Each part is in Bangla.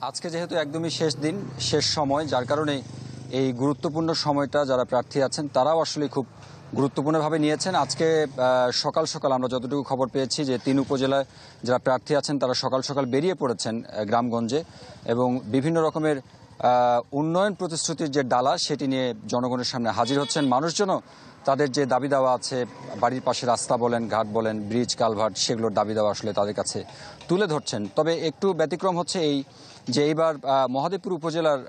আজকে যেহেতু একদমই শেষ দিন, শেষ সময়, যার কারণে এই গুরুত্বপূর্ণ সময়টা যারা প্রার্থী আছেন তারাও আসলে খুব গুরুত্বপূর্ণভাবে নিয়েছেন। আজকে সকাল সকাল আমরা যতটুকু খবর পেয়েছি যে 3 উপজেলায় যারা প্রার্থী আছেন তারা সকাল সকাল বেরিয়ে পড়েছেন গ্রামগঞ্জে, এবং বিভিন্ন রকমের উন্নয়ন প্রতিশ্রুতির যে ডালা সেটি নিয়ে জনগণের সামনে হাজির হচ্ছেন। মানুষজনও তাদের যে দাবি দাওয়া আছে, বাড়ির পাশে রাস্তা বলেন, ঘাট বলেন, ব্রিজ, কালভার্ট, সেগুলোর দাবি দাওয়া আসলে তাদের কাছে তুলে ধরছেন। তবে একটু ব্যতিক্রম হচ্ছে এই যে এইবার মহাদেবপুর উপজেলার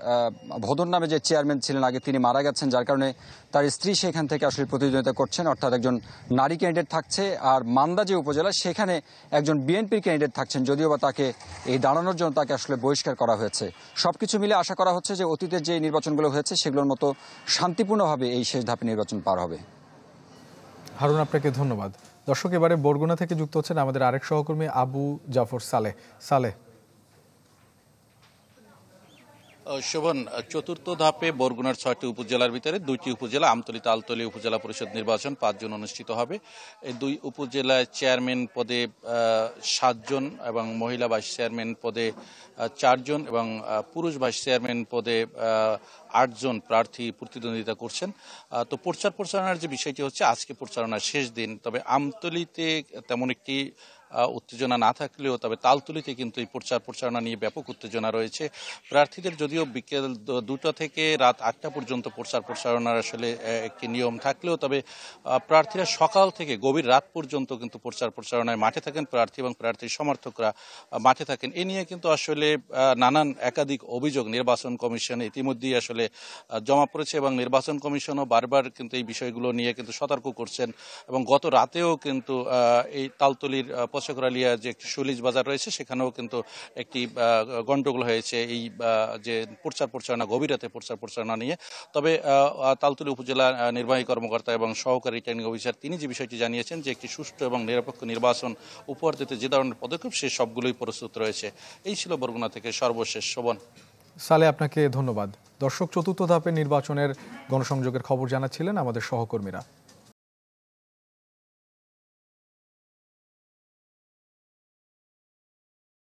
ভদর নামে যে চেয়ারম্যান ছিলেন আগে, তিনি মারা গেছেন, যার কারণে তার স্ত্রী সেখান থেকে আসলে প্রতিদ্বন্দ্বিতা করছেন, অর্থাৎ একজন নারী ক্যান্ডিডেট থাকছে। আর মান্দা যে উপজেলা, সেখানে একজন বিএনপির ক্যান্ডিডেট থাকছেন, যদিও বা তাকে এই দাঁড়ানোর জন্য তাকে আসলে বহিষ্কার করা হয়েছে। সবকিছু মিলে আশা করা হচ্ছে যে অতীতের যে নির্বাচনগুলো হয়েছে সেগুলোর মতো শান্তিপূর্ণভাবে এই শেষ ধাপে নির্বাচন পার হবে। হারুন, আপনাকে ধন্যবাদ। দর্শক, এবারে বরগুনা থেকে যুক্ত হচ্ছেন আমাদের আরেক সহকর্মী আবু জাফর সালেহ। শোভন, চতুর্থ ধাপে বরগুনার 6টি উপজেলার ভিতরে 2টি উপজেলা আমতলী তালতলী উপজেলা পরিষদ নির্বাচন 5 জন অনুষ্ঠিত হবে। এই 2 উপজেলায় চেয়ারম্যান পদে 7 জন এবং মহিলা ভাইস চেয়ারম্যান পদে 4 জন এবং পুরুষ ভাইস চেয়ারম্যান পদে 8 জন প্রার্থী প্রতিদ্বন্দ্বিতা করছেন। তো প্রচারণার যে বিষয়টি হচ্ছে, আজকে প্রচারণার শেষ দিন। তবে আমতলীতে তেমন একটি উত্তেজনা না থাকলেও তবে তালতলীতে কিন্তু এই প্রচারণা নিয়ে ব্যাপক উত্তেজনা রয়েছে। প্রার্থীদের যদিও বিকেল 2টা থেকে রাত 8টা পর্যন্ত প্রচারণার আসলে একটি নিয়ম থাকলেও তবে প্রার্থীরা সকাল থেকে গভীর রাত পর্যন্ত কিন্তু প্রচারণায় মাঠে থাকেন, প্রার্থী এবং প্রার্থীর সমর্থকরা মাঠে থাকেন। এ নিয়ে কিন্তু আসলে নানান একাধিক অভিযোগ নির্বাচন কমিশনে ইতিমধ্যেই আসলে জমা পড়েছে এবং নির্বাচন কমিশনও বারবার কিন্তু এই বিষয়গুলো নিয়ে কিন্তু সতর্ক করছেন। এবং গত রাতেও কিন্তু এই তালতলীর পছকরালিয়া যে একটি সুলিজ বাজার রয়েছে, সেখানেও কিন্তু একটি গন্ডগোল হয়েছে এই যে প্রচারণা, গভীর রাতে প্রচারণা নিয়ে। তবে তালতলী উপজেলা নির্বাহী কর্মকর্তা এবং সহকারী রিটার্নিং অফিসার তিনি যে বিষয়টি জানিয়েছেন যে একটি সুষ্ঠু এবং নিরপেক্ষ নির্বাচন উপহার দিতে যে ধরনের পদক্ষেপ সে সবগুলোই প্রস্তুত রয়েছে। এই ছিল বরগুনা থেকে সর্বশেষ। শোভন। সালে, আপনাকে ধন্যবাদ। দর্শক, চতুর্থ ধাপে নির্বাচনের গণসংযোগের খবর জানাচ্ছিলেন আমাদের সহকর্মীরা।